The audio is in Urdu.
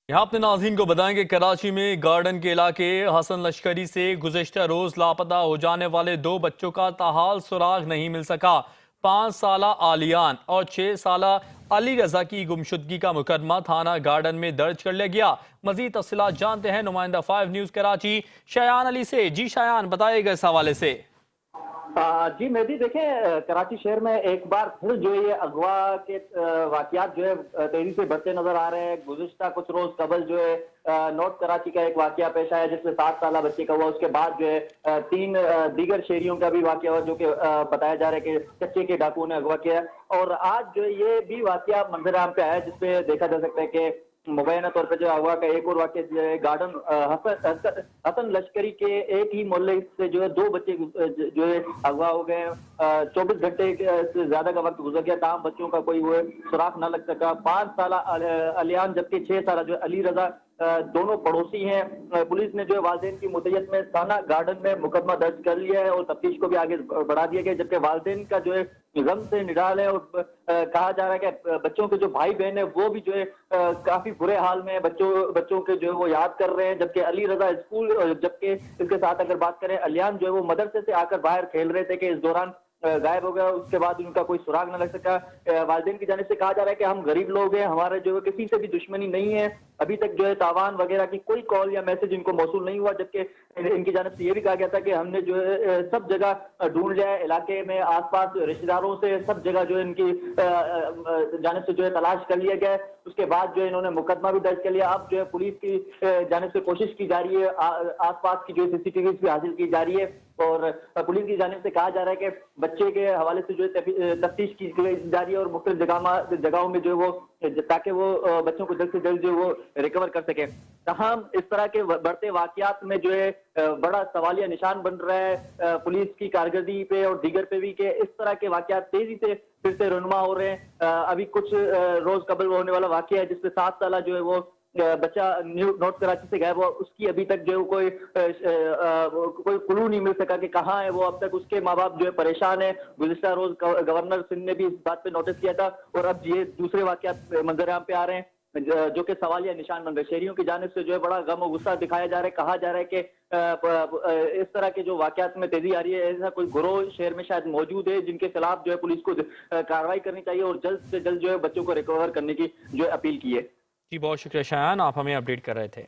یہاں اپنے ناظرین کو بتائیں کہ کراچی میں گارڈن کے علاقے حسن لشکری سے گزشتہ روز لاپتہ ہو جانے والے 2 بچوں کا تاحال سراغ نہیں مل سکا۔ 5 سالہ عالیان اور 6 سالہ علی رضا کی گمشدگی کا مقدمہ تھانہ گارڈن میں درج کر لیا گیا۔ مزید تفصیلات جانتے ہیں نمائندہ 5 نیوز کراچی شایان علی سے۔ جی شایان، بتائیے گا اس حوالے سے۔ جی مہدی، دیکھیں کراچی شہر میں ایک بار پھر جو ہے یہ اغوا کے واقعات جو ہے تیزی سے بڑھتے نظر آ رہے ہیں۔ گزشتہ کچھ روز قبل جو ہے نارتھ کراچی کا ایک واقعہ پیش آیا جس میں 7 سالہ بچے کا ہوا۔ اس کے بعد جو ہے 3 دیگر شہریوں کا بھی واقعہ ہوا جو کہ بتایا جا رہا ہے کہ چچے کے ڈاکوؤں نے اغوا کیا۔ اور آج جو ہے یہ بھی واقعہ منظر عام پہ آیا جس پہ دیکھا جا سکتا ہے کہ مبینہ طور پہ جو اغوا کا ایک اور واقعہ جو ہے گارڈن حسن لشکری کے ایک ہی محلے سے جو ہے 2 بچے جو ہے اغوا ہو گئے۔ 24 گھنٹے سے زیادہ کا وقت گزر گیا، تاہم بچوں کا کوئی وہ سراغ نہ لگ سکا۔ 5 سالہ علیان جبکہ 6 سالہ جو علی رضا دونوں پڑوسی ہیں۔ پولیس نے جو ہے والدین کی مدعیت میں تھانہ گارڈن میں مقدمہ درج کر لیا ہے اور تفتیش کو بھی آگے بڑھا دیا گیا، جبکہ والدین کا جو ہے غم سے نڈال ہے اور کہا جا رہا ہے کہ بچوں کے جو بھائی بہن ہیں وہ بھی جو ہے کافی برے حال میں بچوں کے جو ہے وہ یاد کر رہے ہیں، جبکہ علی رضا اسکول، جبکہ اس کے ساتھ اگر بات کریں علیان جو ہے وہ مدرسے سے آ کر باہر کھیل رہے تھے کہ اس دوران غائب ہو گیا۔ اس کے بعد ان کا کوئی سراغ نہ لگ سکا۔ والدین کی جانب سے کہا جا رہا ہے کہ ہم غریب لوگ ہیں، ہمارے جو ہے کسی سے بھی دشمنی نہیں ہے، ابھی تک جو ہے تاوان وغیرہ کی کوئی کال یا میسج ان کو موصول نہیں ہوا، جبکہ ان کی جانب سے یہ بھی کہا گیا تھا کہ ہم نے جو ہے سب جگہ ڈھونڈ لیا ہے، علاقے میں آس پاس رشتہ داروں سے سب جگہ جو ہے ان کی جانب سے جو ہے تلاش کر لیا گیا ہے۔ اس کے بعد جو ہے انہوں نے مقدمہ بھی درج کر لیا۔ اب جو ہے پولیس کی جانب سے کوشش کی جا رہی ہے، آس پاس کی جو ہے CCTVs بھی حاصل کی جا رہی ہے اور پولیس کی جانب سے کہا جا رہا ہے کہ بچے کے حوالے سے جو ہے تفتیش کی جا رہی ہے اور مختلف جگہوں میں جو ہے وہ تاکہ وہ بچوں کو جلد سے جلد جو ہے وہ ریکور کر سکے۔ تاہم اس طرح کے بڑھتے واقعات میں جو ہے بڑا سوالیہ نشان بن رہا ہے پولیس کی کارکردگی پہ اور دیگر پہ بھی کہ اس طرح کے واقعات تیزی سے پھر سے رونما ہو رہے ہیں۔ ابھی کچھ روز قبل ہونے والا واقعہ ہے جس میں 7 سالہ جو ہے وہ بچہ نارتھ کراچی سے غائب ہوا، اس کی ابھی تک جو کوئی کلو نہیں مل سکا کہ کہاں ہے وہ۔ اب تک اس کے ماں باپ جو ہے پریشان ہیں۔ گزشتہ روز گورنر سندھ نے بھی اس بات پہ نوٹس کیا تھا اور اب یہ دوسرے واقعات منظر عام پہ آ رہے ہیں جو کہ سوالیہ نشان بن رہے ہیں۔ شہریوں کی جانب سے جو ہے بڑا غم و غصہ دکھایا جا رہا ہے، کہا جا رہا ہے کہ اس طرح کے جو واقعات میں تیزی آ رہی ہے، ایسا کوئی گروہ شہر میں شاید موجود ہے جن کے خلاف جو ہے پولیس کو کارروائی کرنی چاہیے اور جلد سے جلد جو ہے بچوں کو ریکور کرنے کی جو ہے اپیل کی ہے۔ جی بہت شکریہ شایان، آپ ہمیں اپڈیٹ کر رہے تھے۔